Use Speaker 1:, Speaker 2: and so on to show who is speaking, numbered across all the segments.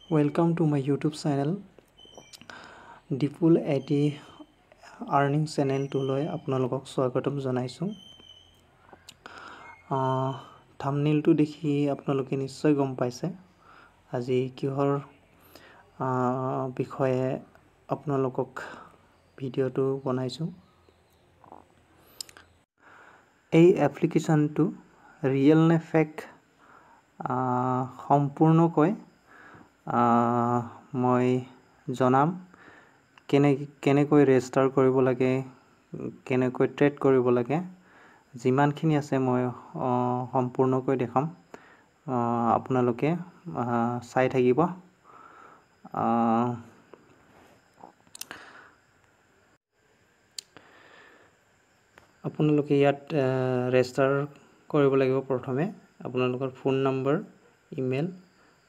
Speaker 1: Welcome to my YouTube channel Dipul AD Earning Channel to loi আপোনালোকক স্বাগতম জনাইছো thumbnail to দেখি আপোনালোকে নিশ্চয় গম পাইছে আজি কিহৰ বিষয়ে আপোনালোকক ভিডিওটো বনাইছো এই এপ্লিকেশনটো ৰিয়েল নে ফেক সম্পূৰ্ণকৈ মই জনাম কেনেকৈ ৰেজিষ্টাৰ কৰিব লাগে কেনেকৈ ট্ৰেড কৰিব লাগে যিমানখিনি আছে মই সম্পূৰ্ণকৈ দেখাম আপোনালোকে চাই থাকিব আপোনালোকে ইয়াত ৰেজিষ্টাৰ কৰিব লাগিব প্ৰথমে আপোনালোকৰ ফোন নম্বৰ ইমেইল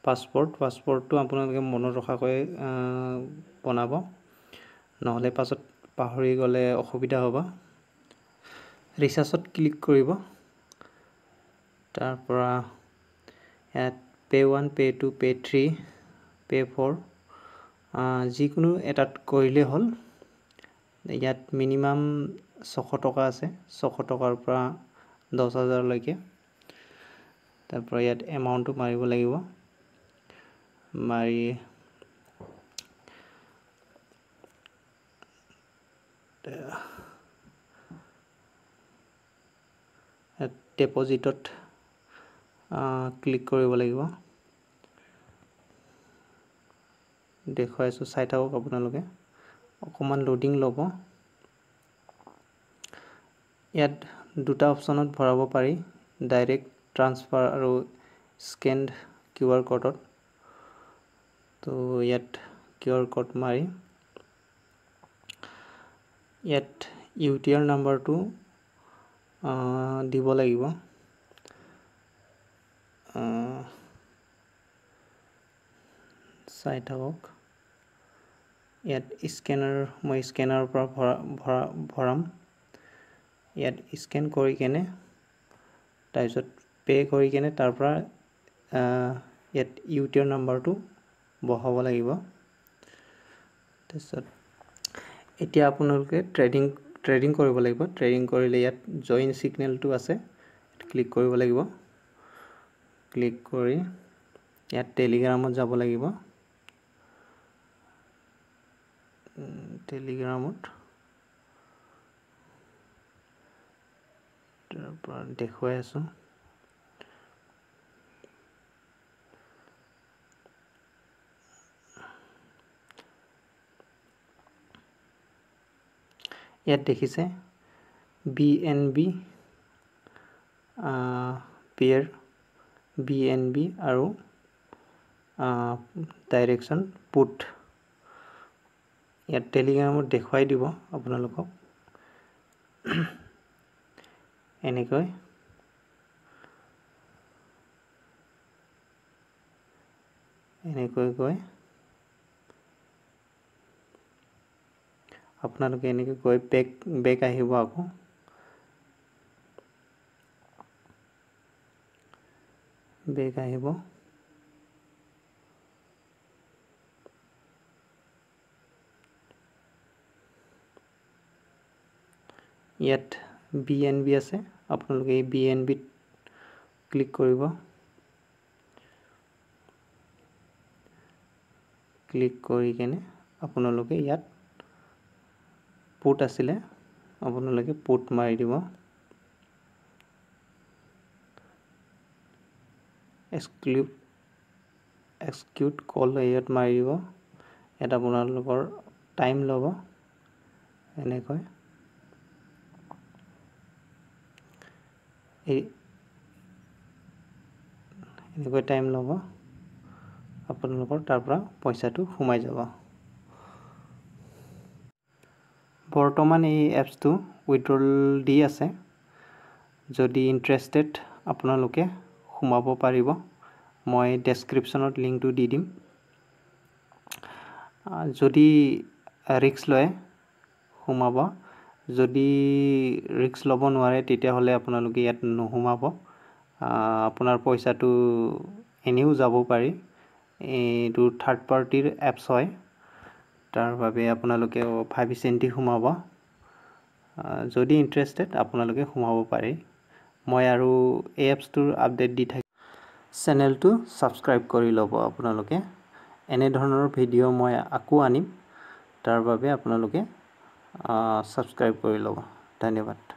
Speaker 1: পাছপোৰ্টটো আপোনালোকে মনত ৰখাকৈ বনাব নহলে পাছত পাহৰি গলে অসুবিধা হ'ব ৰিচাৰ্জত ক্লিক কৰিব তাৰ পৰা ইয়াত pay 1 pay 2 pay 3 pay 4 যিকোনো এটাত কৰিলে হ'ল ইয়াত মিনিমাম 600 টকা আছে 600 টকাৰ পৰা 10000 লৈকে তাৰ পৰা ইয়াত এমাউন্টটো মাৰিব লাগিব মাৰি ডিপোজিটত ক্লিক কৰিব লাগিব দেখুৱাইছো চাই থাকক আপোনালোকে অকমান লোডিং ল'ব ইয়াত দুটা অপচনত ভৰাব পাৰি ডাইৰেক্ট ট্ৰান্সফাৰ আৰু স্ক্যান্ড কিউআৰ কোডত তো ইয়াত কিউআৰ কোড মাৰি ইয়াত ইউটিআৰ নাম্বাৰটো দিব লাগিব চাই থাকক ইয়াত স্ক্যানাৰ মই স্ক্যানাৰৰ পৰা ভৰাম ইয়াত স্ক্যান কৰি কেনে তাৰপিছত পে কৰি কেনে তাৰ পৰা ইয়াত ইউটিআৰ নাম্বাৰটো বহাব লাগিব তাৰপিছত এতিয়া আপোনালোকে ট্ৰেডিং কৰিব লাগিব ট্ৰেডিং কৰিলে ইয়াত জয়েন সিগনেলটো আছে ক্লিক কৰিব লাগিব ক্লিক কৰি ইয়াত টেলিগ্ৰামত যাব লাগিব টেলিগ্ৰামত তাৰ পৰা দেখুৱাই আছো ইয়াত দেখিছে BNB পেয়াৰ BNB আৰু ডাইৰেকশন পুট ইয়াত টেলিগ্ৰামত দেখুৱাই দিব আপোনালোকক এনেকৈ গৈ আপোনালোকে এনেকৈ গৈ বেক আহিব আকৌ বেক আহিব ইয়াত BNB আছে আপোনালোকে এই BNB ক্লিক কৰিব ক্লিক কৰি কেনে আপোনালোকে ইয়াত পুট আছিলে আপোনালোকে পুট মাৰি দিব এক্সিকিউট কল ইয়াত মাৰি দিব ইয়াত আপোনালোকৰ টাইম ল'ব এনেকৈ এনেকৈ টাইম ল'ব আপোনালোকৰ তাৰ পৰা পইচাটো সোমাই যাব বৰ্তমান এই এপছটো উইথড্ৰল দি আছে যদি ইন্টাৰেষ্টেড আপোনালোকে সোমাব পাৰিব মই ডেসক্ৰিপচনত লিংকটো দি দিম যদি ৰিস্ক লয় সোমাব যদি ৰিস্ক ল'ব নোৱাৰে তেতিয়া হলে আপোনালোকে ইয়াত নোসোমাব আপোনাৰ পইচাটো এনেও যাব পাৰি এইটো থাৰ্ড পাৰ্টিৰ এপছ হয় তাৰ বাবে আপোনালোকে ভাবি-চিন্তি সোমাব যদি ইণ্টাৰেষ্টেড আপোনালোকে সোমাব পাৰে মই আৰু এই এপছটোৰ আপডেট দি থাকি চেনেলটো ছাবস্ক্ৰাইব কৰি ল'ব আপোনালোকে এনে ধৰণৰ ভিডিঅ' মই আকৌ আনিম তাৰ বাবে আপোনালোকে ছাবস্ক্ৰাইব কৰি ল'ব ধন্যবাদ